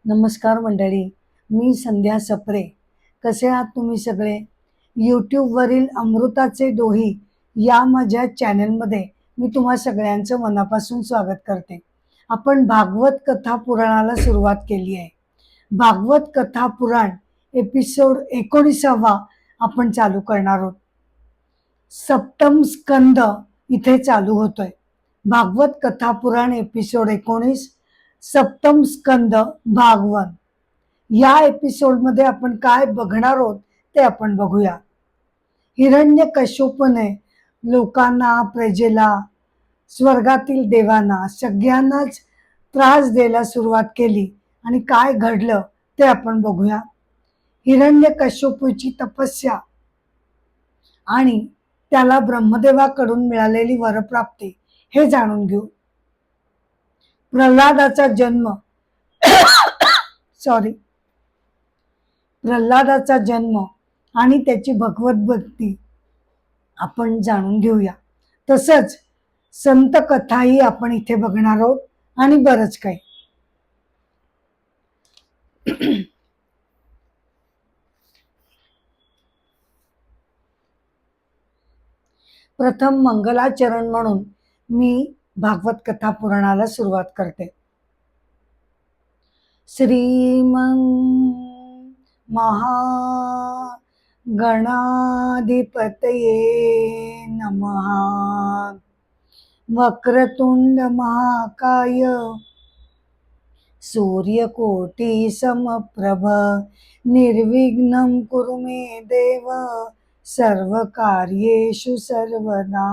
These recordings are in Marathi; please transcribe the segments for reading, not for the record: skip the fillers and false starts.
नमस्कार मंडळी, मी संध्या सप्रे. कसे आहात तुम्ही सगळे? यूट्यूबवरील अमृताचे डोही या माझ्या चॅनलमध्ये मी तुम्हा सगळ्यांचं मनापासून स्वागत करते. आपण भागवत कथा पुराणाला सुरुवात केली आहे. भागवत कथा पुराण एपिसोड 19वा आपण चालू करणार आहोत. सप्तम स्कंद इथे चालू होतोय. भागवत कथा पुराण एपिसोड 19 सप्तम स्कंद भागवन. या एपिसोडमध्ये आपण काय बघणार आहोत ते आपण बघूया. हिरण्यकश्यपूने लोकांना, प्रजेला, स्वर्गातील देवांना सगळ्यांनाच त्रास द्यायला सुरुवात केली आणि काय घडलं ते आपण बघूया. हिरण्यकश्यपूची तपस्या आणि त्याला ब्रह्मदेवाकडून मिळालेली वरप्राप्ती हे जाणून घेऊ. प्रल्हादाचा जन्म प्रल्हादाचा जन्म आणि त्याची भगवत भक्ती आपण जाणून घेऊया. तसंच संत कथाही आपण इथे बघणार आहोत आणि बरंच काही. प्रथम मंगलाचरण म्हणून मी भागवत कथा पुराणाला सुरुवात करते. श्रीमं महागणाधिपतये नमः. वक्रतुंड महाकाय सूर्यकोटि समप्रभ निर्विघ्नं कुरु मे देव सर्वकार्येषु सर्वदा.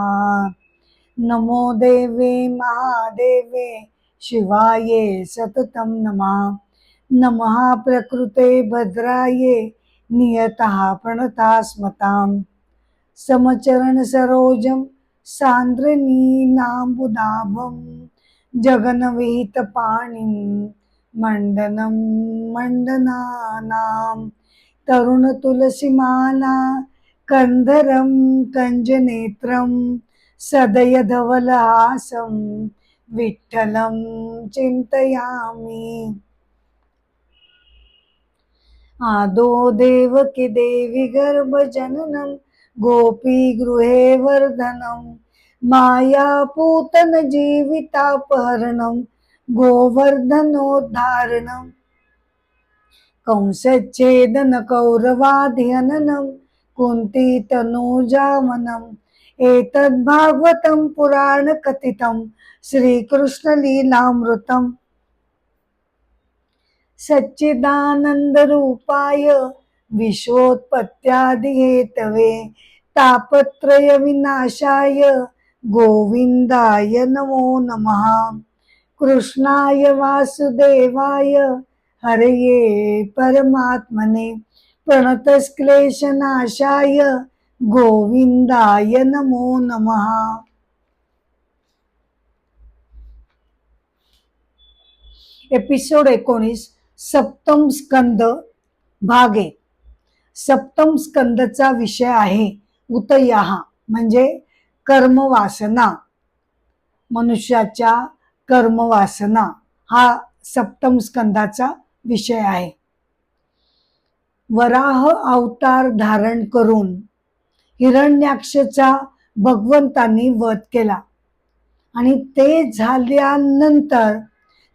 नमो देवे महादेवे शिवाये सततं नमः. नमः प्रकृते भद्राये नियतः प्रणतास्मतां. समचरण सरोजं सान्द्रनीनाम्बुदाभं जगन्विहित पाणिं मंडनं मंडनानां. तरुण तुलसीमाला कंधरं कंजनेत्रं सदय धवलहासं विठ्ठलं चिंतयामि. आदो देवकी देवी गर्भजननं गोपी गृहे वर्धनं मायापूतन जीवितापहरणं गोवर्धनोद्धारणं. कंसच्छेदन कौरवाधिहननं कुन्ती तनूजावनम्. एतद्भागवतं पुराण कथितं श्रीकृष्ण लीलामृतम्. सच्चिदानंद रूपाय विश्वोत्पत्त्यादिहेतवे तापत्रय विनाशाय गोविंदाय नमो नमः. कृष्णाय वासुदेवाय हरये परमात्मने प्रणतक्लेशनाशाय गोविंदाय नमो नमः. एपिसोड 19 सप्तम स्कंद भाग 1. सप्तम स्कंदचा विषय आहे उतयाहा म्हणजे कर्मवासना. मनुष्याच्या कर्मवासना हा सप्तम स्कंदाचा विषय आहे. वराह अवतार धारण करून हिरण्याक्षचा भगवंतांनी वध केला आणि ते झाल्यानंतर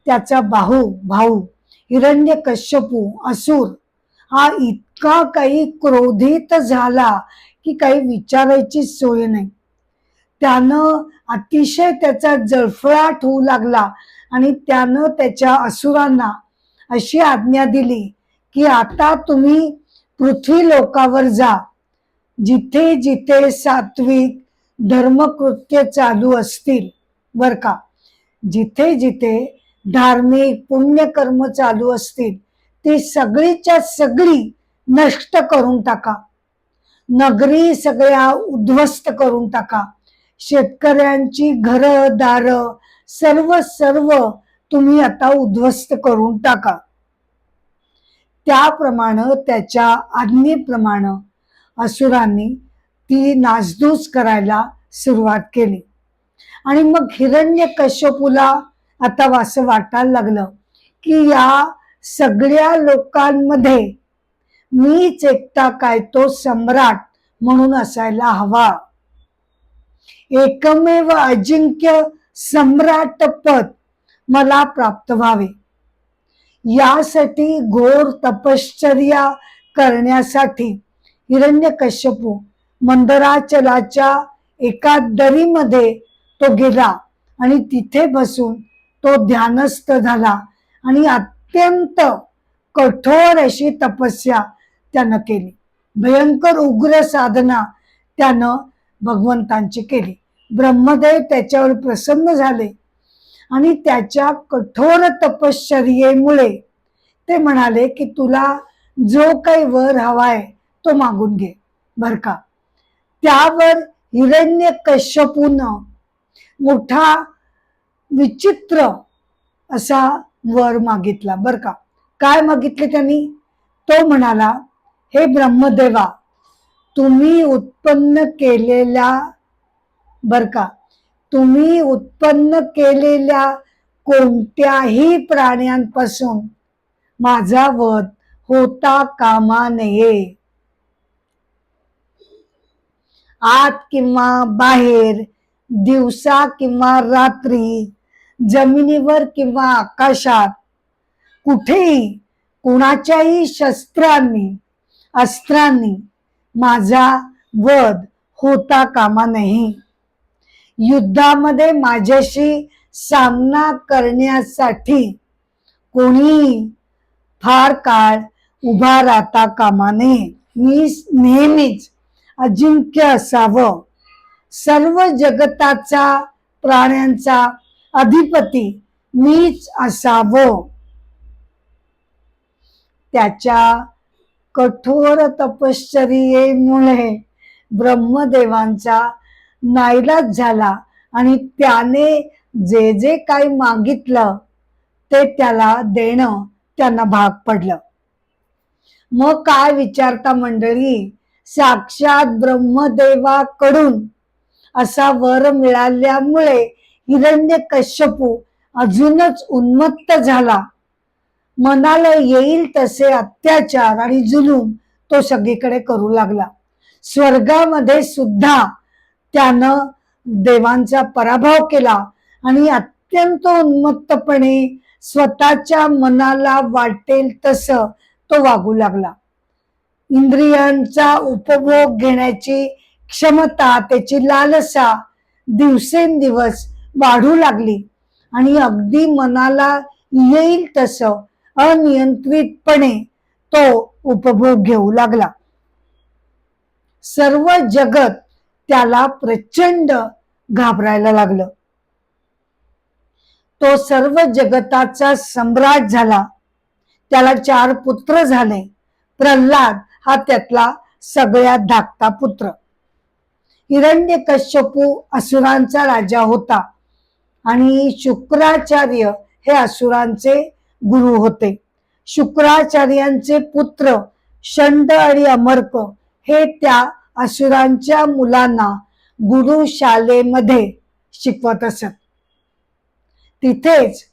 त्याचा भाऊ हिरण्यकश्यपू असुर हा इतका काही क्रोधित झाला की काही विचारायची सोय नाही. त्यानं अतिशय त्याचा जळफळाट होऊ लागला आणि त्यानं त्याच्या असुरांना अशी आज्ञा दिली की आता तुम्ही पृथ्वी लोकावर जा. जिथे जिथे सात्विक धर्मकृत्य चालू असतील बर का, जिथे जिथे धार्मिक पुण्यकर्म चालू असतील ते सगळीच्या सगळी नष्ट करून टाका. नगरी सगळ्या उद्ध्वस्त करून टाका. शेतकऱ्यांची घरं दार सर्व तुम्ही आता उद्ध्वस्त करून टाका. त्याप्रमाणे त्याच्या आज्ञेप्रमाणे असुरांनी ती नासधूस करायला सुरुवात केली. आणि मग हिरण्यकश्यपूला आता असं वाटायला लागलं की या सगळ्या लोकांमध्ये मीच एकटा काय तो सम्राट म्हणून असायला हवा. एकमेव अजिंक्य सम्राट पद मला प्राप्त व्हावे. यासाठी घोर तपश्चर्या करण्यासाठी हिरण्यकश्यपू मंदराचलाच्या एका दरीमध्ये तो गेला आणि तिथे बसून तो ध्यानस्थ झाला आणि अत्यंत कठोर अशी तपस्या त्यानं केली. भयंकर उग्र साधना त्यानं भगवंतांची केली. ब्रह्मदेव त्याच्यावर प्रसन्न झाले आणि त्याच्या कठोर तपश्चर्येमुळे ते म्हणाले की तुला जो काही वर हवाय तो मागून घे बर का. त्यावर हिरण्यकश्यपूनं मोठा विचित्र असा वर मागितला बर का. काय मागितले त्यांनी? तो म्हणाला, हे ब्रह्मदेवा, तुम्ही उत्पन्न केलेल्या बर का, तुम्ही उत्पन्न केलेल्या कोणत्याही प्राण्यांपासून माझा वध होता कामा नये. आत किंवा बाहेर, दिवसा किंवा रात्री, जमिनीवर किंवा आकाशात, कुठेही कुणाच्याही शस्त्रांनी अस्त्रांनी माझा वध होता कामा नये. युद्धामध्ये माझ्याशी सामना करण्यासाठी कोणी फार काळ उभा राहता कामा नये. मी नेहमीच अजिंक्य असावं. सर्व जगताचा प्राण्यांचा अधिपती मीच असावं. त्याच्या कठोर तपश्चर्येमुळे ब्रह्मदेवांचा नाईलाज झाला आणि त्याने जे जे काही मागितलं ते त्याला देणं त्यांना भाग पडलं. मग काय विचारता मंडळी, साक्षात ब्रह्मदेवाकडून असा वर मिळाल्यामुळे हिरण्यकश्यपू अजूनच उन्मत्त झाला. मनाला येईल तसे अत्याचार आणि जुलूम तो सगळीकडे करू लागला. स्वर्गामध्ये सुद्धा त्यानं देवांचा पराभव केला आणि अत्यंत उन्मत्तपणे स्वतःच्या मनाला वाटेल तसं तो वागू लागला. इंद्रियांचा उपभोग घेण्याची क्षमता, त्याची लालसा दिवसेंदिवस वाढू लागली आणि अगदी मनाला येईल तसं अनियंत्रितपणे तो उपभोग घेऊ लागला. सर्व जगत त्याला प्रचंड घाबरायला लागलं. तो सर्व जगताचा सम्राट झाला. त्याला 4 पुत्र झाले. प्रल्हाद हा त्यातला सगळ्यात धाकटा पुत्र. हिरण्यकश्यपू असुरांचा राजा होता आणि शुक्राचार्य हे असुरांचे गुरु होते. शुक्राचार्यांचे पुत्र षंड आणि अमर्क हे त्या असुरांच्या मुलांना गुरुशालेमध्ये शिकवत असत. तिथेच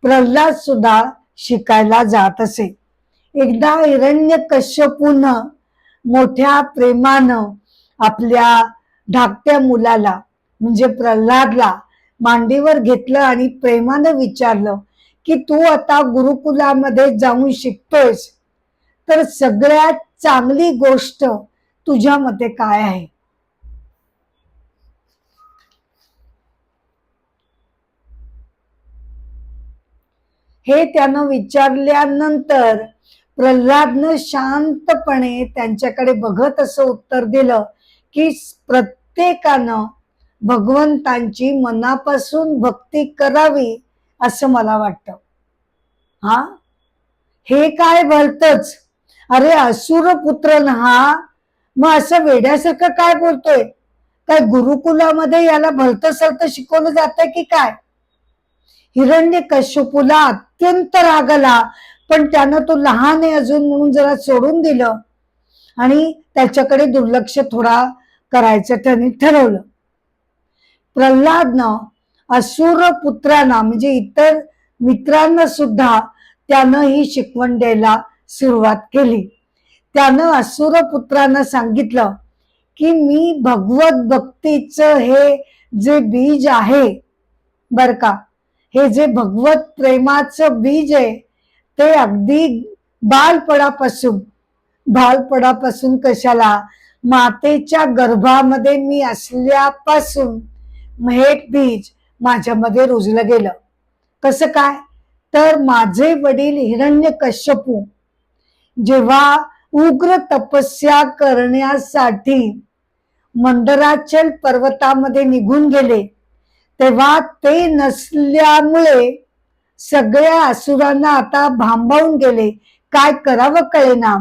प्रल्हाद सुद्धा शिकायला जात असे. एकदा हिरण्यकश्यपूनं मोठ्या प्रेमानं आपल्या धाकट्या मुलाला म्हणजे प्रल्हादला मांडीवर घेतलं आणि प्रेमानं विचारलं की तू आता गुरुकुलामध्ये जाऊन शिकतोयस तर सगळ्यात चांगली गोष्ट तुझ्या मते काय आहे? हे त्यानं विचारल्यानंतर प्रल्हादनं शांतपणे त्यांच्याकडे बघत असं उत्तर दिलं की प्रत्येकानं भगवंतांची मनापासून भक्ती करावी असं मला वाटतं. हा, हे काय भलतच, अरे असुर पुत्र ना हा, मग असं वेड्यासारखं काय बोलतोय? काय गुरुकुलामध्ये याला भलत सरत शिकवलं जातंय की काय? हिरण्यकश्यपूला अत्यंत राग आला, पण त्यानं तो लहान आहे अजून म्हणून जरा सोडून दिलं आणि त्याच्याकडे दुर्लक्ष थोडा करायचं त्यांनी ठरवलं. प्रल्हादनं असुर पुत्रांना म्हणजे इतर मित्रांना सुद्धा त्यानं ही शिकवण द्यायला सुरुवात केली. त्यानं असुर पुत्रांना सांगितलं की मी भगवत भक्तीचं हे जे बीज आहे बर का, हे जे भगवत प्रेमाचं बीज आहे ते अगदी बालपणापासून कशाला, मातेच्या गर्भामध्ये मी असल्यापासून हे बीज माझ्यामध्ये रुजलं गेलं. कसं काय, तर माझे वडील हिरण्यकश्यपू जेव्हा उग्र तपस्या करण्यासाठी मंदराचल पर्वतामध्ये निघून गेले तेव्हा ते नसल्यामुळे सगळ्या असुरांना आता भांबावून गेले, काय करावं कळेना.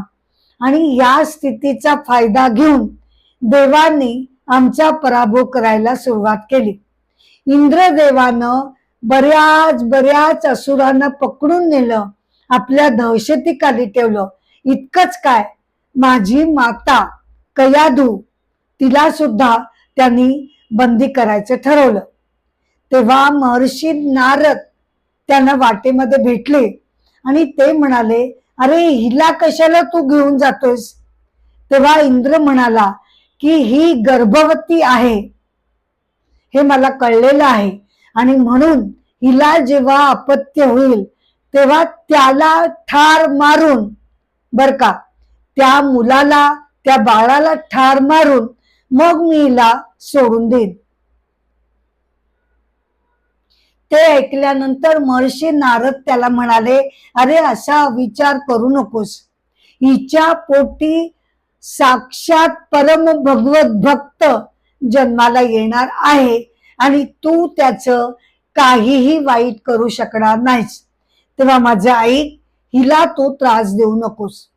आणि या स्थितीचा फायदा घेऊन देवांनी आमचा पराभव करायला सुरुवात केली. इंद्रदेवानं बऱ्याच असुरांना पकडून नेलं, आपल्या दहशतीखाली ठेवलं. इतकंच काय, माझी माता कयाधू तिला सुद्धा त्यांनी बंदी करायचं ठरवलं. तेव्हा महर्षी नारद त्यांना वाटेमध्ये भेटले आणि ते म्हणाले, अरे हिला कशाला तू घेऊन जातोस. तेव्हा इंद्र म्हणाला की ही गर्भवती आहे हे मला कळलेलं आहे आणि म्हणून हिला जेव्हा अपत्य होईल तेव्हा त्याला ठार मारून बर का, त्या मुलाला त्या बाळाला ठार मारून मग मी हिला सोडून देईन. ते ऐकल्यानंतर महर्षी नारद त्याला म्हणाले, अरे असा विचार करू नकोस, हिच्या पोटी साक्षात परम भगवत भक्त जन्माला येणार आहे आणि तू त्याचं काहीही वाईट करू शकणार नाहीस. तेव्हा माझ्या आई, हिला तू त्रास देऊ नकोस.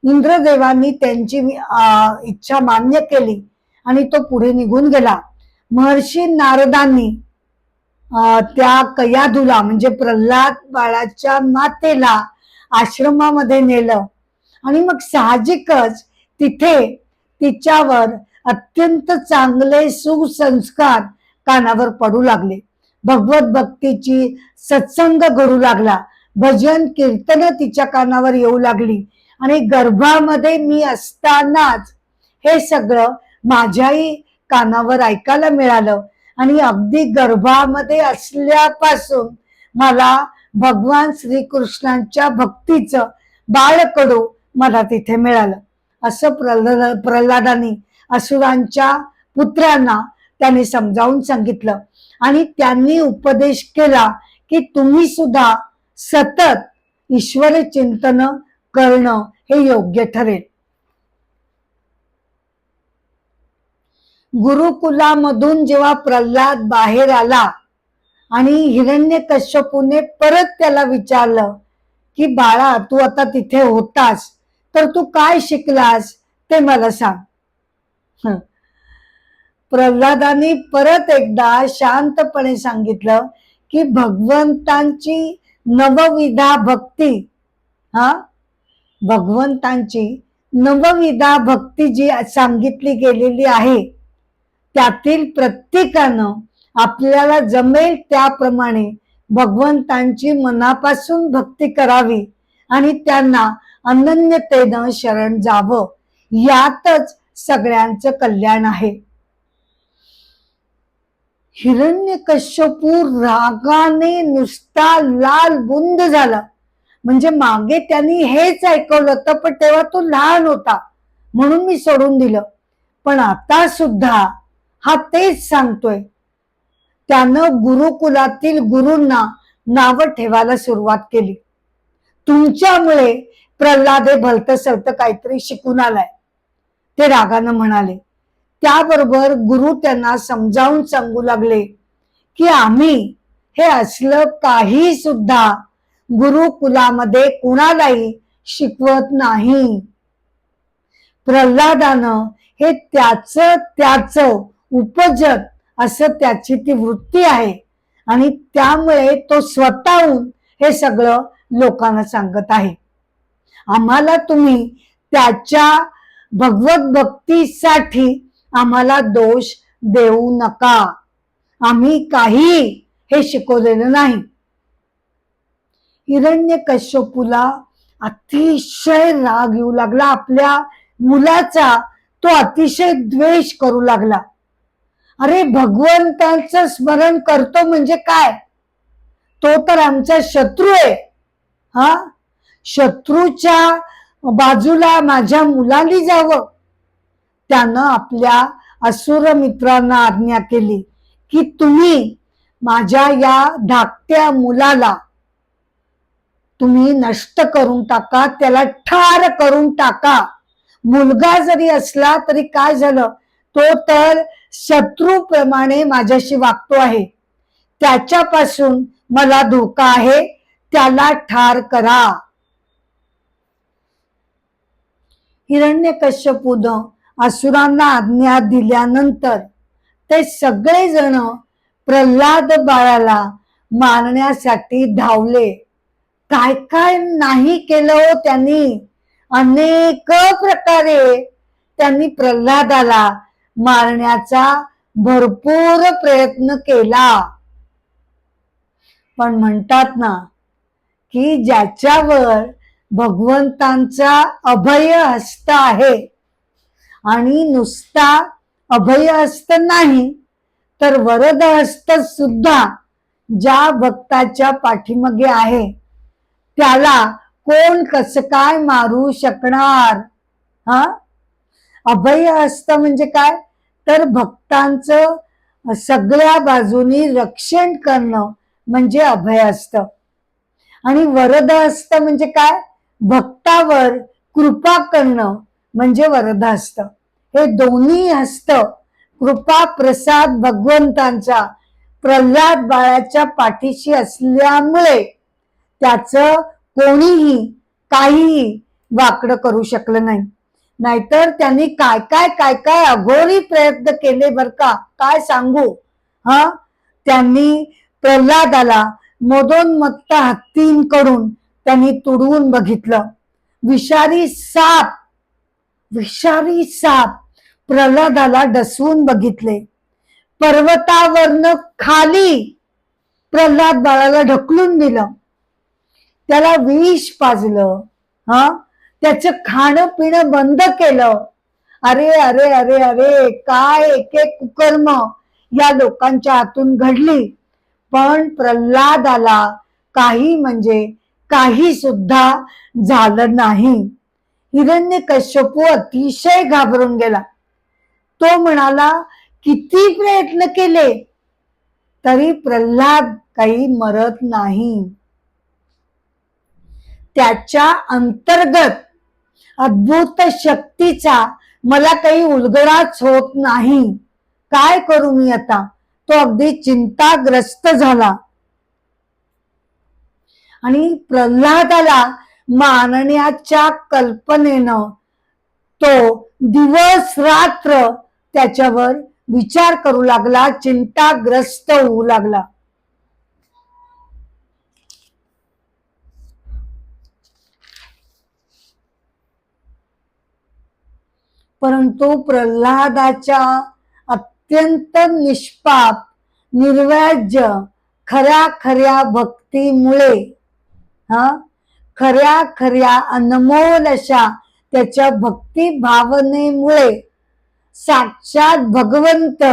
इंद्रदेवांनी त्यांची इच्छा मान्य केली आणि तो पुढे निघून गेला. महर्षी नारदांनी त्या कयाधूला म्हणजे प्रल्हाद बाळाच्या मातेला आश्रमामध्ये नेलं आणि मग साहजिकच तिथे तिच्यावर अत्यंत चांगले सुसंस्कार कानावर पडू लागले. भगवत भक्तीची सत्संग घडू लागला, भजन कीर्तन तिच्या कानावर येऊ लागली आणि गर्भामध्ये मी असतानाच हे सगळं माझ्याही कानावर ऐकायला मिळालं. आणि अगदी गर्भामध्ये असल्यापासून मला भगवान श्रीकृष्णांच्या भक्तीचं बाळकडू मला तिथे मिळालं. असं प्रल्हादांनी असुरांच्या पुत्रांना त्यांनी समजावून सांगितलं आणि त्यांनी उपदेश केला की तुम्ही सुद्धा सतत ईश्वर चिंतन करणं हे योग्य ठरेल. गुरुकुलामधून जेव्हा प्रल्हाद बाहेर आला आणि हिरण्यकश्यपूने परत त्याला विचारलं की बाळा, तू आता तिथे होतास तर तू काय शिकलास ते मला सांग. प्रल्हादाने परत एकदा शांतपणे सांगितलं की भगवंतांची नवविधा भक्ती, भगवंतांची नवविधा भक्ती जी सांगितली गेलेली आहे त्यातील प्रत्येकानं आपल्याला जमेल त्याप्रमाणे भगवंतांची मनापासून भक्ती करावी आणि त्यांना अनन्यतेनं शरण जावं, यातच सगळ्यांचं कल्याण आहे. हिरण्यकश्यपू रागाने नुसता लाल बुंद झाला. म्हणजे मागे त्यांनी हेच ऐकवलं होतं, पण तेव्हा तो लहान होता म्हणून मी सोडून दिलं, पण आता सुद्धा हा तेच सांगतोय. त्यानं गुरुकुलातील गुरूंना नाव ठेवायला सुरुवात केली. तुमच्यामुळे प्रल्हाद हे भलत सलत काहीतरी शिकून आलाय, ते रागानं म्हणाले. त्याबरोबर गुरु त्यांना समजावून सांगू लागले की आम्ही हे असलं काही सुद्धा गुरुकुलामध्ये कुणालाही शिकवत नाही. प्रल्हादानं हे त्याच उपजत असं त्याची ती वृत्ती आहे आणि त्यामुळे तो स्वतःहून हे सगळं लोकांना सांगत आहे. आम्हाला तुम्ही त्याच्या भगवत भक्तीसाठी आम्हाला दोष देऊ नका, आम्ही काही हे शिकवलेलं नाही. हिरण्यकश्यपूला अतिशय राग येऊ लागला आपल्या मुलाचा. तो अतिशय द्वेष करू लागला. अरे भगवंताचं स्मरण करतो म्हणजे काय, तो तर आमचा शत्रू आहे. हा, शत्रूच्या बाजूला माझ्या मुलाने जावं. त्यानं आपल्या असुर मित्रांना आज्ञा केली की तुम्ही माझ्या या धाकट्या मुलाला तुम्ही नष्ट करून टाका, त्याला ठार करून टाका. मुलगा जरी असला तरी काय झालं, तो तर शत्रूप्रमाणे माझ्याशी वागतो आहे. त्याच्यापासून मला धोका आहे, त्याला ठार करा. हिरण्यकश्यपूनं असुरांना आज्ञा दिल्यानंतर ते सगळेजण प्रल्हाद बाळाला मारण्यासाठी धावले. काय काय नाही केलं हो त्यांनी. अनेक प्रकारे त्यांनी प्रल्हादाला मारण्याचा भरपूर प्रयत्न केला. पण म्हणतात ना की ज्याच्यावर भगवंतांचा अभय हस्त आहे, आणि नुसता अभय हस्त नाही तर वरद हस्त सुद्धा ज्या भक्ताच्या पाठीमागे आहे त्याला कोण कसं काय मारू शकणार. हा, अभय हस्त म्हणजे काय, तर भक्तांचं सगळ्या बाजूनी रक्षण करणं म्हणजे अभय हस्त. आणि वरद हस्त म्हणजे काय, भक्तावर कृपा करणं म्हणजे वरद हस्त. हे दोन्ही हस्त कृपा प्रसाद भगवंतांचा प्रल्हाद बाळाच्या पाठीशी असल्यामुळे त्याचं कोणीही काहीही वाकडं करू शकलं नाही. नाहीतर त्यांनी काय काय काय काय अघोरी प्रयत्न केले बर का, काय सांगू. हा, त्यांनी प्रल्हादाला मदोन्मत्त हत्तींकडून त्यांनी तुडवून बघितलं. विषारी साप प्रल्हादाला डसवून बघितले. पर्वतावरनं खाली प्रल्हाद बाळाला ढकलून दिलं, त्याला विष पाजलं. हा, त्याचं खाणं पिणं बंद केलं. अरे अरे अरे अरे, काय एक एक कुकर्म या लोकांच्या हातून घडली. पण प्रल्हादाला काही म्हणजे काही सुद्धा झालं नाही. हिरण्यकश्यपू अतिशय घाबरून गेला. तो म्हणाला किती प्रयत्न केले तरी प्रल्हाद काही मरत नाही. त्याच्या अंतर्गत अद्भुत शक्तीचा मला काही उलगडाच होत नाही. काय करू मी आता. तो अगदी चिंताग्रस्त झाला. आणि प्रल्हादाला मारण्याच्या कल्पनेनं तो दिवस रात्र त्याच्यावर विचार करू लागला, चिंताग्रस्त होऊ लागला. परंतु प्रल्हादाच्या अत्यंत निष्पाप निर्व्याज्य खऱ्या खऱ्या भक्तीमुळे, खऱ्या खऱ्या अनमोल अशा त्याच्या भक्ती भावनेमुळे साक्षात भगवंत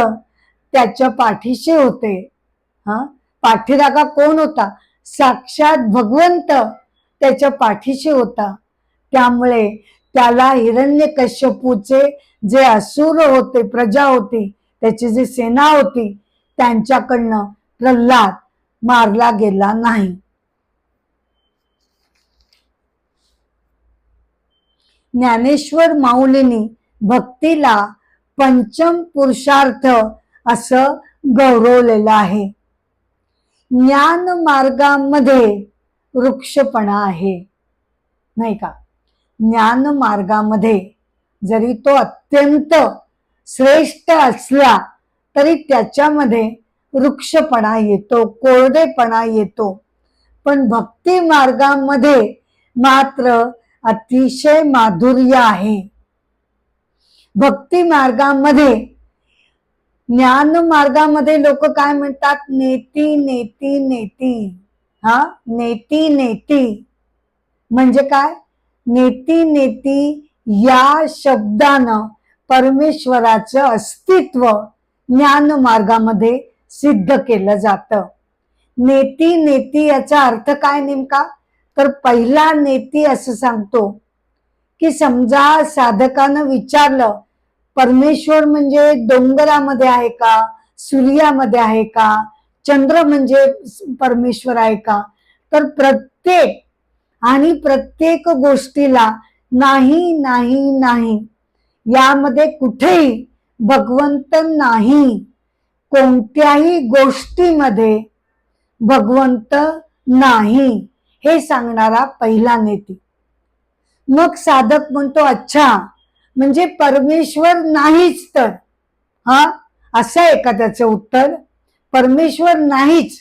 त्याच्या पाठीशी होते. पाठीराखा कोण होता, साक्षात भगवंत त्याच्या पाठीशी होता. त्यामुळे त्याला हिरण्यकश्यपूचे जे असुर होते, प्रजा होती, त्याची जी सेना होती, त्यांच्याकडनं प्रल्हाद मारला गेला नाही. ज्ञानेश्वर माऊलींनी भक्तीला पंचम पुरुषार्थ असं गौरवलेलं आहे. ज्ञान मार्गामध्ये वृक्षपणा आहे, नाही का. ज्ञान मार्गामध्ये जरी तो अत्यंत श्रेष्ठ असला तरी त्याच्यामध्ये वृक्षपणा येतो, कोरडेपणा येतो. पण भक्ती मार्गामध्ये मात्र अतिशय माधुर्य आहे. भक्ती मार्गामध्ये, ज्ञान मार्गामध्ये लोक काय म्हणतात, नेती नेती नेती. हा, नेती नेती म्हणजे काय? नेती नेती या शब्दानं परमेश्वराचं अस्तित्व ज्ञान मार्गामध्ये सिद्ध केलं जातं. नेती नेती याचा अर्थ काय नेमका? तर पहिला नेती असं सांगतो की समजा साधकानं विचारलं, परमेश्वर म्हणजे डोंगरामध्ये आहे का, सूर्यामध्ये आहे का, चंद्र म्हणजे परमेश्वर आहे का? तर प्रत्येक गोष्टीला नाही नाही नाही, यामध्ये कुठेही भगवंत नाही, कोणत्याही गोष्टीमध्ये भगवंत नाही, हे सांगणारा पहिला नेती. मग साधक म्हणतो, अच्छा म्हणजे परमेश्वर नाहीच तर? हा, असं आहे का त्याचं उत्तर? परमेश्वर नाहीच.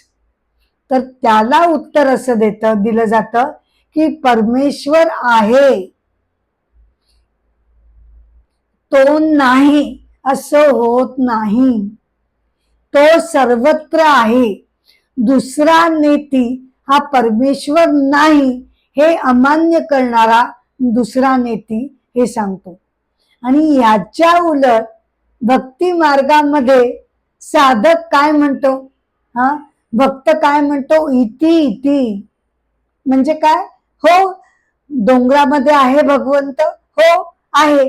तर त्याला उत्तर असं दिलं जातं की परमेश्वर आहे, तो नाही असं होत नाही, तो सर्वत्र आहे. दुसरा नेती हा परमेश्वर नाही हे अमान्य करणारा दुसरा नेती हे सांगतो. आणि याच्या उलट भक्ती मार्गामध्ये साधक काय म्हणतो? हा, भक्त काय म्हणतो? इति इति म्हणजे काय? हो, डोंगरामध्ये आहे भगवंत, हो आहे.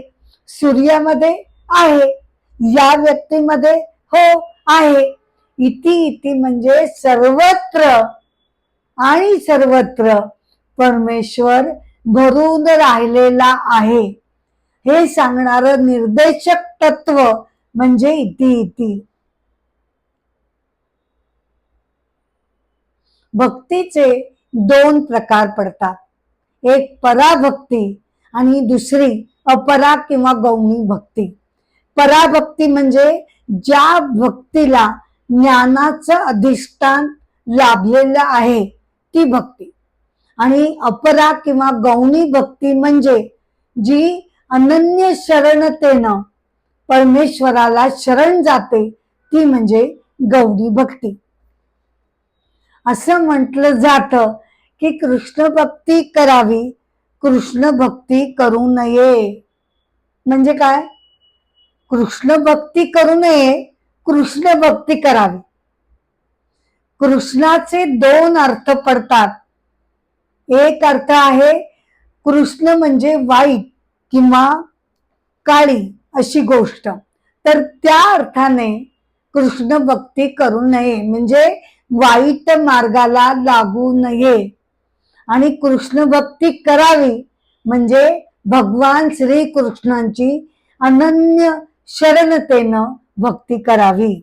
सूर्यामध्ये आहे, या व्यक्तीमध्ये हो आहे. इति इति म्हणजे सर्वत्र आणि सर्वत्र परमेश्वर भरून राहिलेला आहे, हे सांगणारं निर्देशक तत्व म्हणजे इति इति. भक्तीचे दोन प्रकार पडतात, एक पराभक्ती आणि दुसरी अपरा किंवा गौणी भक्ती. पराभक्ती म्हणजे ज्या भक्तीला ज्ञानाचं अधिष्ठान लाभलेलं आहे ती भक्ती. आणि अपरा किंवा गौणी भक्ती म्हणजे जी अनन्य शरणतेनं परमेश्वराला शरण जाते ती म्हणजे गौणी भक्ती. असं म्हटलं जातं की कृष्ण भक्ती करावी, कृष्ण भक्ती करू नये. म्हणजे काय? कृष्ण भक्ती करू नये, कृष्ण भक्ती करावी. कृष्णाचे दोन अर्थ पडतात. एक अर्थ आहे कृष्ण म्हणजे वाईट किंवा काळी अशी गोष्ट, तर त्या अर्थाने कृष्ण भक्ती करू नये म्हणजे वाईट मार्गाला लागू नये. आणि कृष्ण भक्ती करावी म्हणजे भगवान श्री कृष्णांची अनन्य शरणतेनं भक्ती करावी.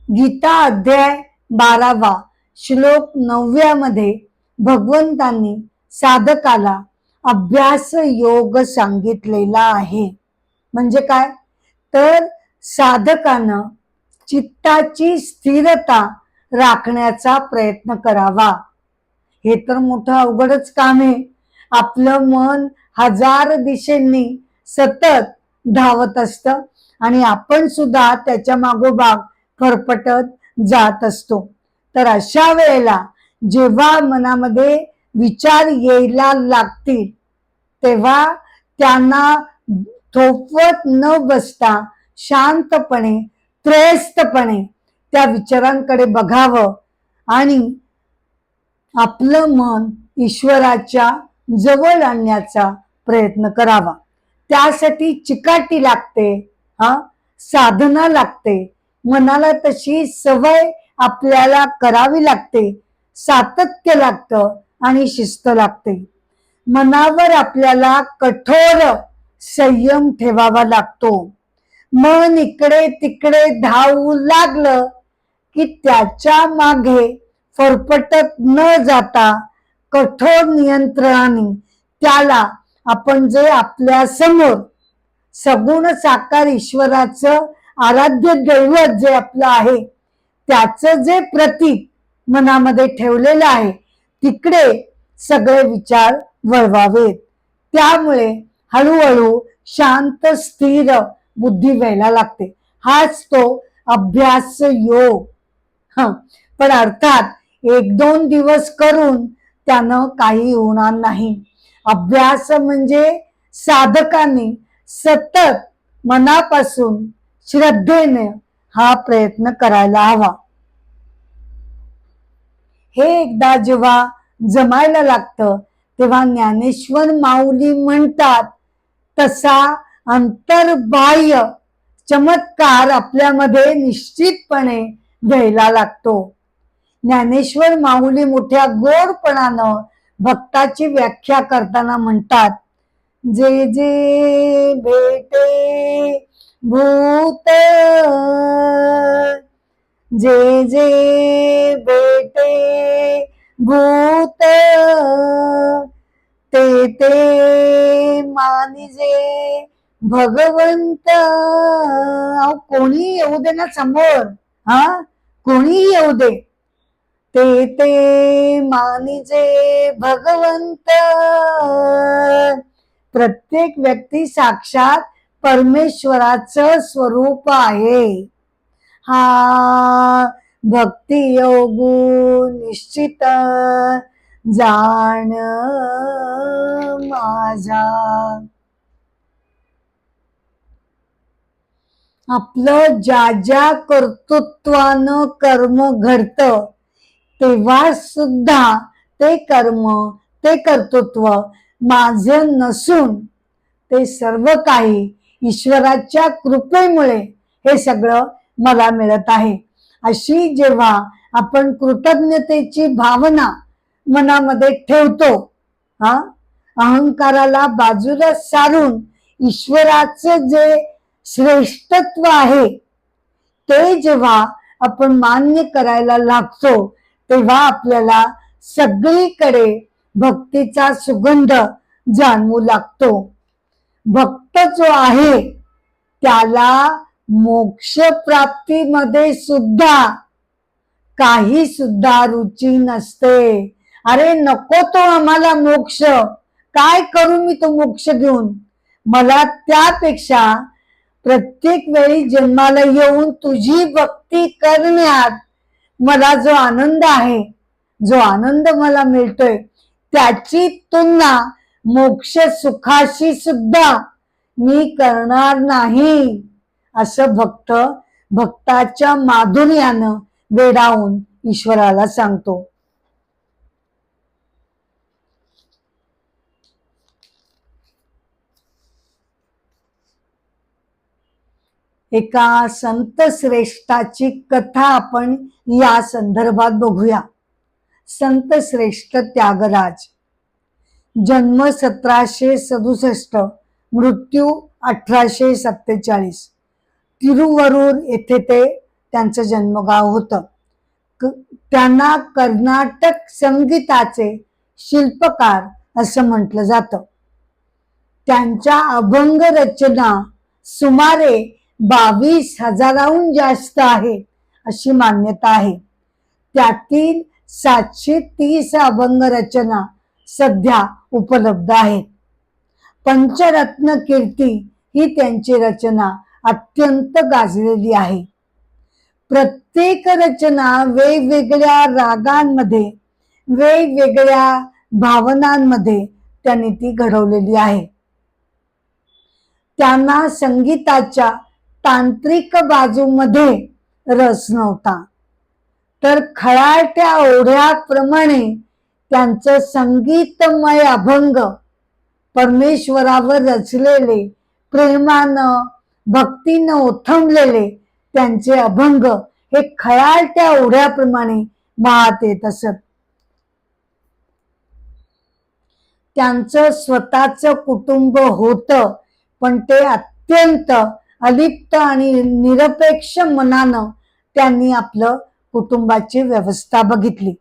गीता अध्याय 12 श्लोक 9 मध्ये भगवंतांनी साधकाला अभ्यास योग सांगितलेला आहे. म्हणजे काय? तर साधकानं चित्ताची स्थिरता राखण्याचा प्रयत्न करावा. हे तर मोठं अवघडच काम आहे. आपलं मन हजार दिशेंनी सतत धावत असतं आणि आपण सुद्धा त्याच्या मागोमाग फरफटत जात असतो. तर अशा वेळेला जेव्हा मनामध्ये विचार यायला लागतील तेव्हा त्यांना थोपवत न बसता शांतपणे त्रयस्थपणे त्या विचारांकडे बघावं आणि आपलं मन ईश्वराच्या जवळ आणण्याचा प्रयत्न करावा. त्यासाठी चिकाटी लागते, साधना लागते, मनाला तशी सवय आपल्याला करावी लागते, सातत्य लागतं आणि शिस्त लागते. मनावर आपल्याला कठोर संयम ठेवावा लागतो. मन इकडे तिकडे धावू लागलं की त्याच्या मागे फरफटत न जाता कठोर नियंत्रणाने त्याला आपण जे आपल्या समोर सगुण साकार ईश्वराचं आराध्य दैवत जे आपलं आहे त्याचं जे प्रतीक मनामध्ये ठेवलेलं आहे तिकडे सगळे विचार वळवावेत. त्यामुळे हळूहळू शांत स्थिर बुद्धी व्हायला लागते. हाच तो अभ्यास योग. पण अर्थात 1-2 दिवस करून त्यानं काही होणार नाही. अभ्यास म्हणजे साधकाने सतत मनापासून श्रद्धेने हा प्रयत्न करायला हवा. हे एकदा जेव्हा जमायला लागतं तेव्हा ज्ञानेश्वर माऊली म्हणतात तसा अंतर्बाह्य चमत्कार आपल्यामध्ये निश्चितपणे घ्यायला लागतो. ज्ञानेश्वर माऊली मोठ्या गोडपणानं भक्ताची व्याख्या करताना म्हणतात, जे जे भेटे भूत, जे जे भेटे भूत, ते ते मानिजे भगवंत. कोणी येऊ दे ना समोर, कोणी येऊ दे, ते ते मानिजे भगवंत. प्रत्येक व्यक्ती साक्षात परमेश्वराचं स्वरूप आहे. हा भक्ती योगू निश्चित जाण माझा. आपलं ज्या ज्या कर्तृत्वानं कर्म घडतं तेव्हा सुद्धा ते कर्म, ते कर्तृत्व माझं नसून ते सर्व काही ईश्वराच्या कृपेमुळे हे सगळं मला मिळत आहे. अशी जेव्हा आपण कृतज्ञतेची भावना मनामध्ये ठेवतो, अहंकाराला बाजूला सारून ईश्वराचं जे श्रेष्ठत्व आहे ते जेव्हा आपण मान्य करायला लागतो तेव्हा आपल्याला सगळीकडे भक्तीचा सुगंध जाणवू लागतो. भक्त जो आहे त्याला मोक्ष प्राप्तीमध्ये सुद्धा काही सुद्धा रुची नसते. अरे नको तो आम्हाला मोक्ष, काय करू मी तो मोक्ष घेऊन. मला त्यापेक्षा प्रत्येक वेळी जन्माला येऊन तुझी भक्ती करण्यात मला जो आनंद आहे, जो आनंद मला मिळतोय त्याची तुलना मोक्ष सुखाशी सुद्धा मी करणार नाही, असं भक्त भक्ताच्या माधुर्यानं वेडावून ईश्वराला सांगतो. एका संत श्रेष्ठाची कथा आपण या संदर्भात बघूया. संत श्रेष्ठ त्यागराज, जन्म 1767, मृत्यू 1847. तिरुवरूर येथे ते त्यांचं जन्मगाव होतं. त्यांना कर्नाटक संगीताचे शिल्पकार असं म्हटलं जातं. त्यांच्या अभंग रचना सुमारे 22,000हून जास्त आहे अशी मान्यता आहे. त्यातील 730 अभंग रचना सध्या उपलब्ध आहेत. पंचरत्न कीर्ती ही त्यांची रचना अत्यंत गाजलेली आहे. प्रत्येक रचना वेगवेगळ्या रागांमध्ये, वेगवेगळ्या भावनांमध्ये त्यांनी ती घडवलेली आहे. त्यांना संगीताच्या तांत्रिक बाजूमध्ये रस नव्हता, तर खळाळत्या ओढ्याप्रमाणे त्यांचं संगीतमय अभंग, परमेश्वरावर रचलेले, प्रेमानं भक्तीनं ओथंबलेले त्यांचे अभंग हे खळाळत्या ओढ्याप्रमाणे वाहत येत असत. त्यांचं स्वतःचं कुटुंब होतं, पण ते अत्यंत अलिप्त आणि निरपेक्ष मनानं त्यांनी आपलं कुटुंबाची व्यवस्था बघितली.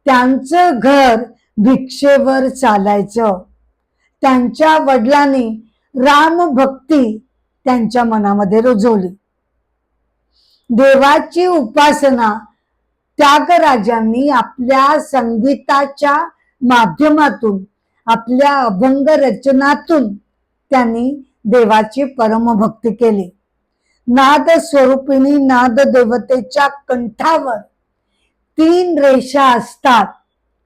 त्यांचं घर भिक्षेवर चालायचं. त्यांच्या वडिलांनी रामभक्ती त्यांच्या मनामध्ये रुजवली. देवाची उपासना त्यागराजांनी आपल्या संगीताच्या माध्यमातून, आपल्या अभंग रचनातून त्यांनी देवाची परमभक्ती केली. नाद स्वरूपिणी नाद देवतेच्या कंठावर 3 रेषा असतात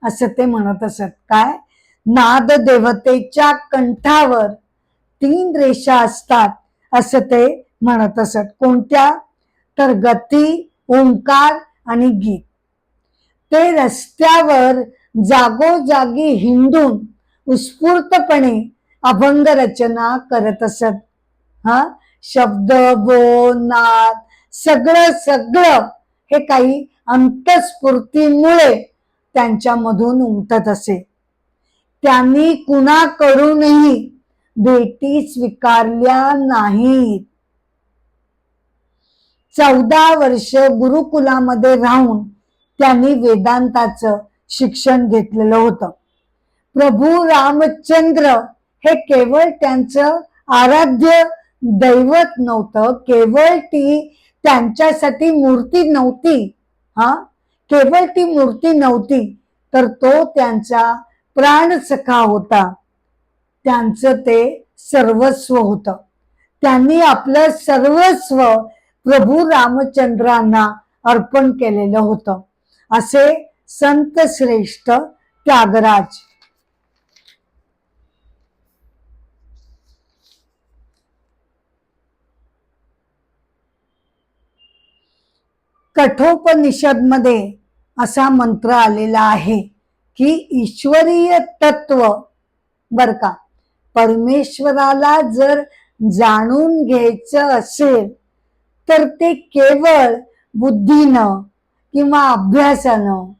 असं ते म्हणत असत. काय? नाद देवतेच्या कंठावर 3 रेषा असतात असं ते म्हणत असत. कोणत्या? तर गती, ओंकार आणि गीत. ते रस्त्यावर जागोजागी हिंडून उत्स्फूर्तपणे अभंग रचना करत असत. शब्द, बोल, नाद सगळं हे काही अंतस्फूर्तीमुळे त्यांच्यामधून उमटत असे. त्यांनी कुणाकडूनही भेटी स्वीकारल्या नाहीत. 14 वर्ष गुरुकुलामध्ये राहून त्यांनी वेदांताचं शिक्षण घेतलेलं होतं. प्रभू रामचंद्र हे केवळ त्यांचं आराध्य दैवत नव्हतं, केवळ ती त्यांच्यासाठी मूर्ती नव्हती. केवळ ती मूर्ती नव्हती, तर तो त्यांचा प्राणसखा होता. त्यांचं ते सर्वस्व होतं. त्यांनी आपलं सर्वस्व प्रभू रामचंद्रांना अर्पण केलेलं होतं. असे संत श्रेष्ठ त्यागराज. कठोपनिषदमध्ये असा मंत्र आलेला आहे की ईश्वरीय तत्व बर का, परमेश्वराला जर जाणून घ्यायचं असेल तर ते केवळ बुद्धीनं किंवा अभ्यासानं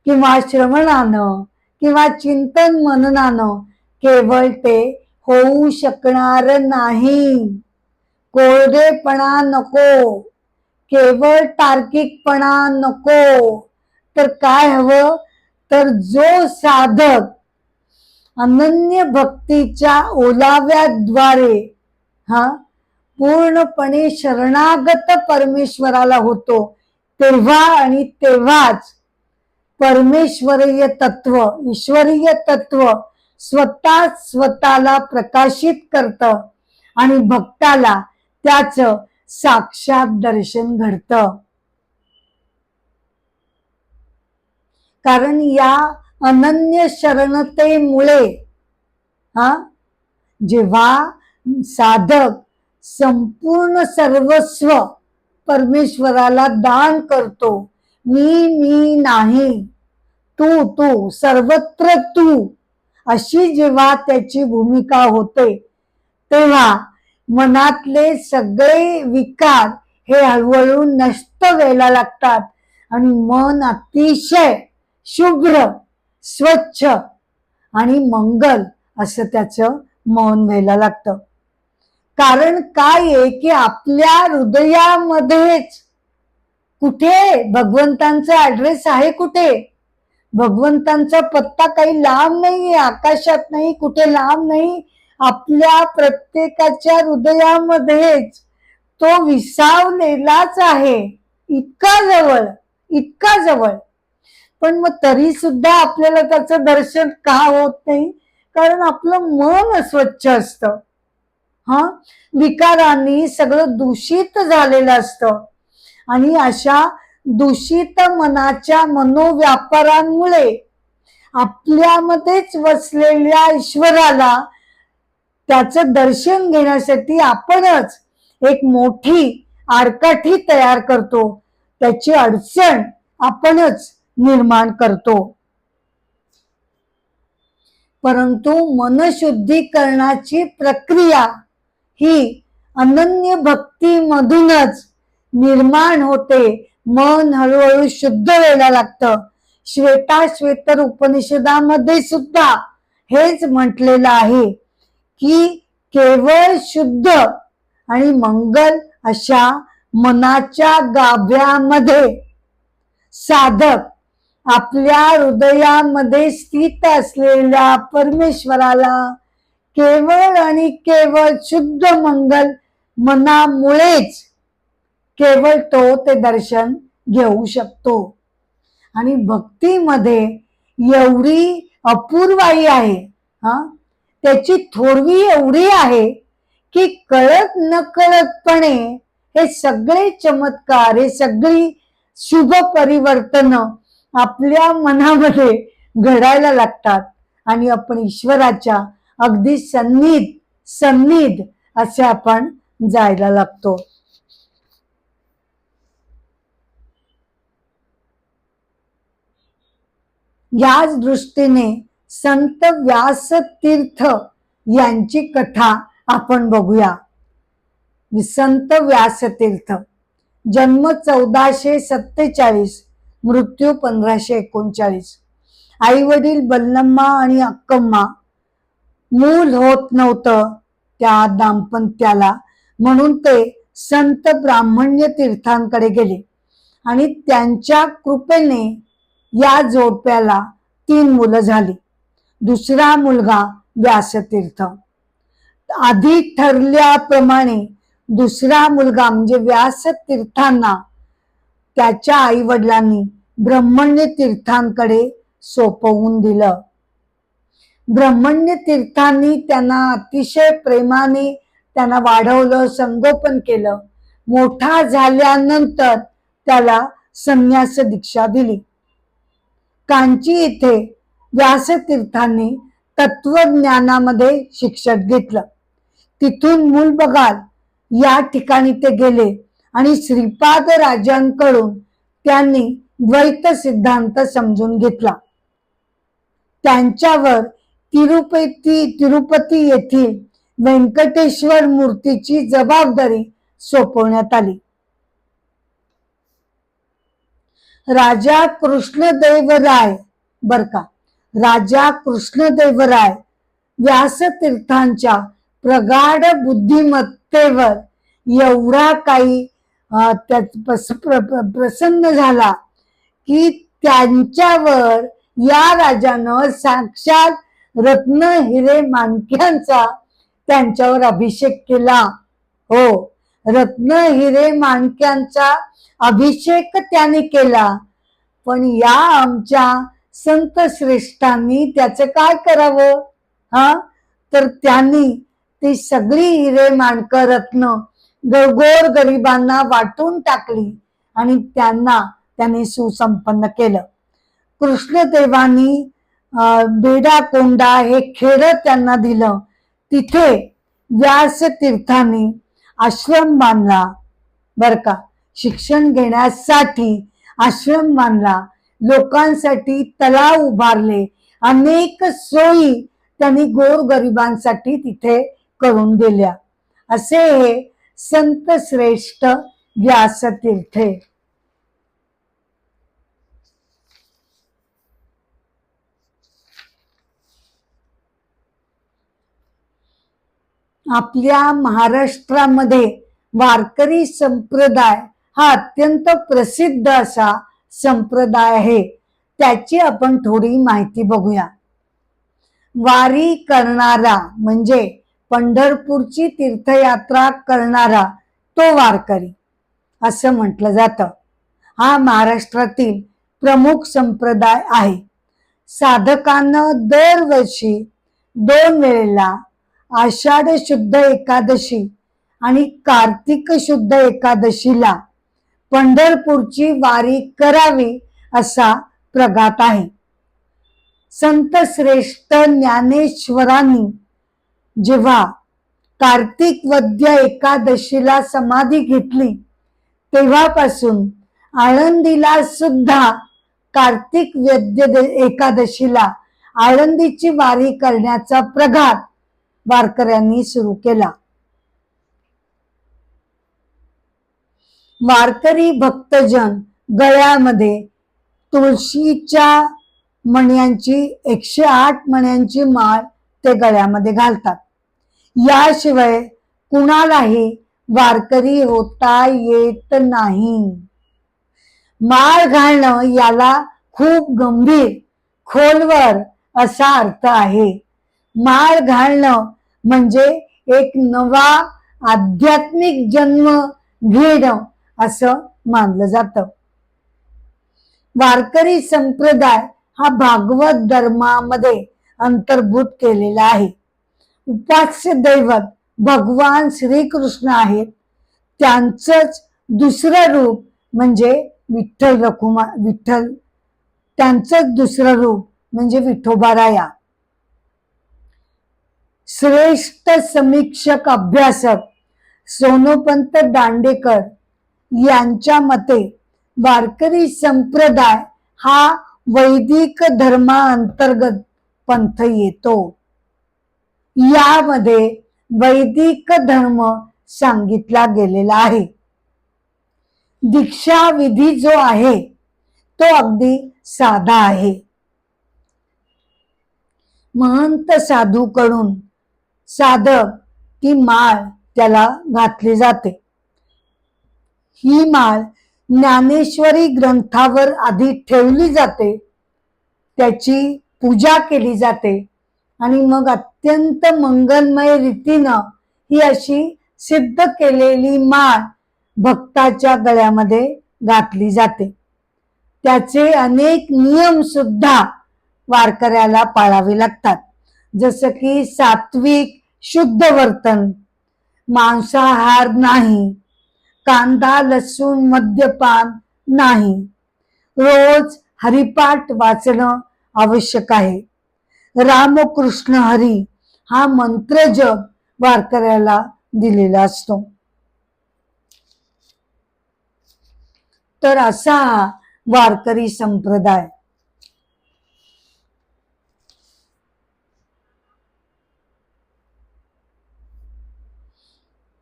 किंवा श्रवणानं किंवा चिंतन मननानं केवळ ते होऊ शकणार नाही. कोरडेपणा नको, केवळ तार्किकपणा नको. तर काय हवं? तर जो साधक अनन्य भक्तीच्या ओलाव्याद्वारे पूर्णपणे शरणागत परमेश्वराला होतो, तेव्हा आणि तेव्हाच परमेश्वरीय तत्व, ईश्वरीय तत्व स्वतःला प्रकाशित करतं आणि भक्ताला त्याचं साक्षात दर्शन घडतं. कारण या अनन्य शरणतेमुळे जेव्हा साधक संपूर्ण सर्वस्व परमेश्वराला दान करतो, मी नाही, तू सर्वत्र तू, अशी जेव्हा त्याची भूमिका होते, तेव्हा मनातले सगळे विकार हे हळूहळू नष्ट व्हायला लागतात आणि मन अतिशय शुभ्र, स्वच्छ आणि मंगल असं त्याचं मन व्हायला लागतं. कारण काय आहे की आपल्या हृदयामध्येच कुठे भगवंतांचा ऍड्रेस आहे. कुठे? भगवंतांचा पत्ता काही लांब नाहीये, आकाशात नाही, कुठे लांब नाही, आपल्या प्रत्येकाच्या हृदयामध्येच तो विसावलेलाच आहे. इतका जवळ. पण मग तरी सुद्धा आपल्याला त्याचं दर्शन का होत नाही? कारण आपलं मन अस्वच्छ असतं. विकारांनी सगळं दूषित झालेलं असतं आणि अशा दूषित मनाच्या मनोव्यापारांमुळे आपल्यामध्येच वसलेल्या ईश्वराला त्याचं दर्शन घेण्यासाठी आपणच एक मोठी आडकाठी तयार करतो, त्याची अडचण आपणच निर्माण करतो. परंतु मनशुद्धीकरणाची प्रक्रिया ही अनन्य भक्तीमधूनच निर्माण होते. मन हळूहळू शुद्ध व्हायला लागतं. श्वेताश्वेतर उपनिषदामध्ये सुद्धा हेच म्हटलेलं आहे की केवळ शुद्ध आणि मंगल अशा मनाच्या गाभ्यामध्ये साधक आपल्या हृदयामध्ये स्थित असलेल्या परमेश्वराला केवळ आणि केवळ शुद्ध मंगल मनामुळेच केवळ तो ते दर्शन घेऊ शकतो. आणि भक्तीमध्ये एवढी अपूर्वाई आहे, त्याची थोरवी एवढी आहे की कळत नकळतपणे हे सगळे चमत्कार, हे सगळी शुभ परिवर्तन आपल्या मनामध्ये घडायला लागतात आणि आपण ईश्वराच्या अगदी सन्निध असे आपण जायला लागतो. याच दृष्टीने संत व्यासतीर्थ यांची कथा आपण बघूया. संत व्यासतीर्थ, जन्म 1447, मृत्यू 1539. आई वडील बल्लम्मा आणि अक्कम्मा. मूल होत नव्हतं त्या दाम्पत्याला, म्हणून ते संत ब्राह्मण्य तीर्थांकडे गेले आणि त्यांच्या कृपेने या जोडप्याला 3 मुलं झाली. दुसरा मुलगा व्यासतीर्थ. आधी ठरल्याप्रमाणे दुसरा मुलगा म्हणजे व्यासतीर्थांना त्याच्या आई वडिलांनी ब्रह्मण्य तीर्थांकडे सोपवून दिलं. ब्रह्मण्य तीर्थांनी त्यांना अतिशय प्रेमाने त्यांना वाढवलं, संगोपन केलं. मोठा झाल्यानंतर त्याला संन्यास दीक्षा दिली. कांची येथे व्यासतीर्थांनी तत्वज्ञानामध्ये शिक्षण घेतलं. तिथून मूलबगाल या ठिकाणी ते गेले आणि श्रीपाद राजांकडून त्यांनी द्वैत सिद्धांत समजून घेतला. त्यांच्यावर तिरुपती येथील व्यंकटेश्वर मूर्तीची जबाबदारी सोपवण्यात आली. राजा कृष्णदेवराय बर का, राजा कृष्णदेवराय व्यासतीर्थांच्या प्रगाढ बुद्धिमत्तेवर एवढा काही प्रसन्न झाला की त्यांच्यावर या राजानं साक्षात रत्न हिरे माणक्यांचा त्यांच्यावर अभिषेक केला. हो, रत्न हिरे माणक्यांचा अभिषेक त्याने केला. पण या आमच्या संत श्रेष्ठांनी त्याचं काय करावं? तर त्यांनी ती सगळी हिरे माणक रत्न गोर गरिबांना वाटून टाकली आणि त्यांनी सुसंपन्न केलं. कृष्णदेवानी बेडाकोंडा हे खेड त्यांना दिलं. तिथे व्यासतीर्थांनी आश्रम बांधला बर का, शिक्षण घेण्यासाठी आश्रम बांधला, लोकांसाठी तलाव उभारले, अनेक सोयी त्यांनी गोरगरिबांसाठी तिथे करून दिल्या. असे हे संत श्रेष्ठ व्यासतीर्थे. आपल्या महाराष्ट्रामध्ये वारकरी संप्रदाय हा अत्यंत प्रसिद्ध असा संप्रदाय आहे. त्याची आपण थोडी माहिती बघूया. वारी करणारा म्हणजे पंढरपूरची तीर्थयात्रा करणारा तो वारकरी असं म्हटलं जातं. हा महाराष्ट्रातील प्रमुख संप्रदाय आहे. साधकांना दरवर्षी 2 वेळेला आषाढ शुद्ध एकादशी आणि कार्तिक शुद्ध एकादशीला पंढरपूरची वारी करावी असा प्रघात आहे. संत श्रेष्ठ ज्ञानेश्वरांनी जेव्हा कार्तिक वद्य एकादशीला समाधी घेतली तेव्हापासून आळंदीला सुद्धा कार्तिक वद्य एकादशीला आळंदीची वारी करण्याचा प्रघात वारकऱ्यांनी सुरू केला. वारकरी भक्तजन गळ्यामध्ये तुळशीच्या मण्यांची 108 मण्यांची माळ ते गळ्यामध्ये घालतात. याशिवाय कुणालाही वारकरी होता येत नाही. माळ घालणं याला खूप गंभीर खोलवर असा अर्थ आहे. माळ घालणं म्हणजे एक नवा आध्यात्मिक जन्म घेणं असं मानलं जातं. वारकरी संप्रदाय हा भागवत धर्मामध्ये अंतर्भूत केलेला आहे. उपास्य दैवत भगवान श्रीकृष्ण आहेत त्यांचंच दुसरं रूप म्हणजे विठ्ठल, त्यांचंच दुसरं रूप म्हणजे विठोबाराया. श्रेष्ठ समीक्षक अभ्यासक सोनोपंत दांडेकर यांच्या मते वारकरी संप्रदाय हा वैदिक धर्मांतर्गत पंथ येतो. यामध्ये वैदिक धर्म सांगितला गेलेला आहे. दीक्षा विधी जो आहे तो अगदी साधा आहे. महंत साधूकडून साधक ती माळ त्याला घातली जाते. ही माळ ज्ञानेश्वरी ग्रंथावर आधी ठेवली जाते, त्याची पूजा केली जाते आणि मग अत्यंत मंगलमय रीतीनं ही अशी सिद्ध केलेली माळ भक्ताच्या गळ्यामध्ये घातली जाते. त्याचे अनेक नियम सुद्धा वारकऱ्याला पाळावे लागतात, जसं की सात्विक शुद्ध वर्तन, मांसाहार नाही, कांदा लसूण मद्यपान नाही, रोज हरिपाठ वाचणं आवश्यक आहे. रामकृष्ण हरी हा मंत्र जप वारकऱ्याला दिलेला असतो. तर असा हा वारकरी संप्रदाय.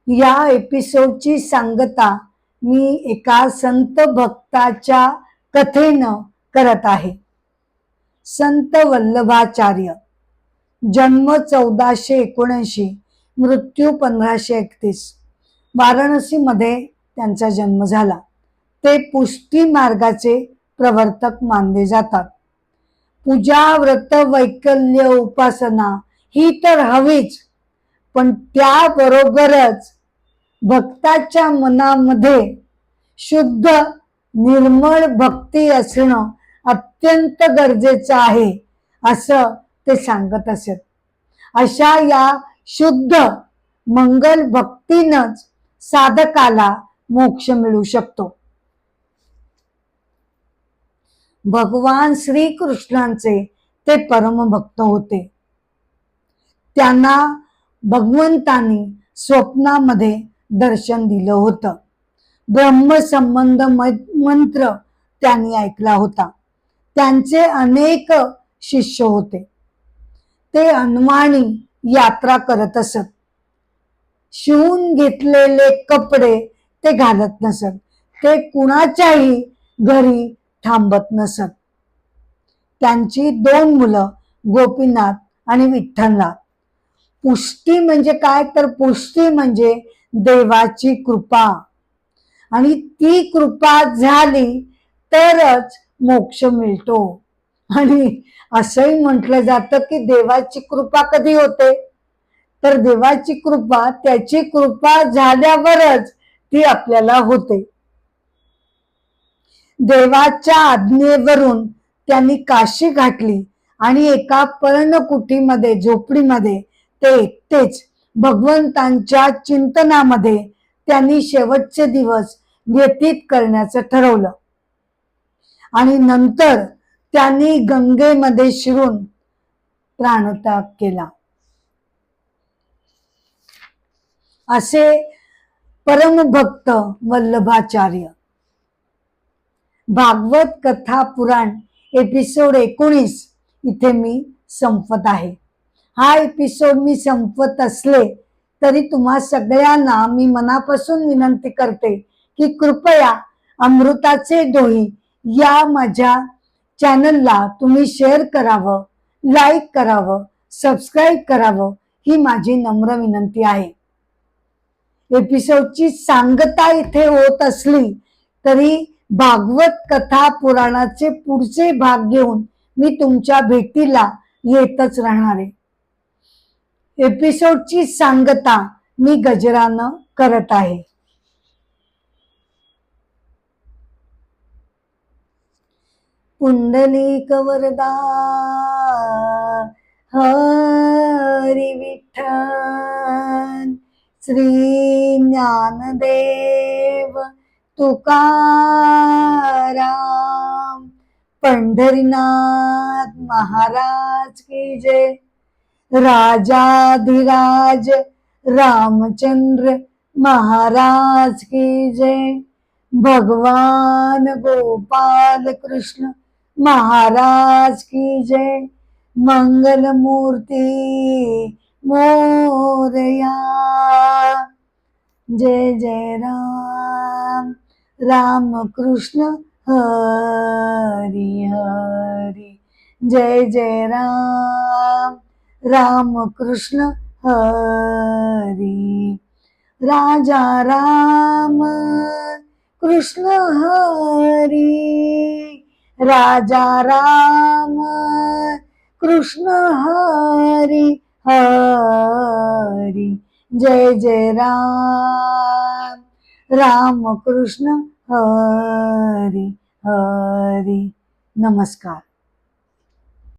या एपिसोडची सांगता मी एका संत भक्ताच्या कथेनं करत आहे. संत वल्लभाचार्य, जन्म 1479, मृत्यू 1531. वाराणसी मध्ये त्यांचा जन्म झाला. ते पुष्टी मार्गाचे प्रवर्तक मानले जातात. पूजा व्रत वैकल्य उपासना ही तर हवीच, पण त्याबरोबरच भक्ताच्या मनामध्ये शुद्ध निर्मळ भक्ती असणं अत्यंत गरजेचं आहे असं ते सांगत असत. अशा या शुद्ध मंगल भक्तीनच साधकाला मोक्ष मिळू शकतो. भगवान श्रीकृष्णांचे ते परमभक्त होते. त्यांना भगवंतांनी स्वप्नामध्ये दर्शन दिलं होतं. ब्रह्मसंबंध मंत्र त्यांनी ऐकला होता. त्यांचे अनेक शिष्य होते. ते अनवाणी यात्रा करत असत. शिवून घेतलेले कपडे ते घालत नसत. ते कुणाच्याही घरी थांबत नसत. त्यांची 2 मुलं गोपीनाथ आणि विठ्ठलनाथ. पुष्टी म्हणजे काय तर पुष्टी म्हणजे देवाची कृपा, आणि ती कृपा झाली तरच मोक्ष मिळतो. आणि असंही म्हटलं जातं की देवाची कृपा कधी होते, तर देवाची कृपा त्याची कृपा झाल्यावरच ती आपल्याला होते. देवाच्या आज्ञेवरून त्यांनी काशी गाठली आणि एका पर्णकुटीमध्ये झोपडीमध्ये ते एकटेच भगवंतांच्या चिंतनामध्ये त्यांनी शेवटचे दिवस व्यतीत करण्याचं ठरवलं. आणि नंतर त्यांनी गंगेमध्ये शिरून प्राणत्याग केला. असे परमभक्त वल्लभाचार्य. भागवत कथा पुराण एपिसोड 19 इथे मी संपत आहे. हा एपिसोड मी संपत असले तरी तुम्हा सगळ्यांना मी मनापासून विनंती करते की कृपया अमृताचे डोही या माझ्या चॅनलला तुम्ही शेअर करावं, लाईक करावं, सबस्क्राईब करावं, ही माझी नम्र विनंती आहे. एपिसोडची सांगता इथे होत असली तरी भागवत कथा पुराणाचे पुढचे भाग घेऊन मी तुमच्या भेटीला येतच राहणार आहे. एपिसोडची सांगता मी गजरानं करत आहे. पुंडलिक वरदा हरी विठ्ठल, श्री ज्ञानदेव तुकाराम, पंढरीनाथ महाराज की जय, राजाधिराज रामचंद्र महाराज की जय, भगवान गोपाल कृष्ण महाराज की जय, मंगल मूर्ति मोरया। जय जय राम, राम कृष्ण हरी हरी, जय जय राम, राम कृष्ण हरी, राजा राम कृष्ण हरी, राजा राम कृष्ण हरी हरी, जय जय राम, राम कृष्ण हरी हरी। नमस्कार.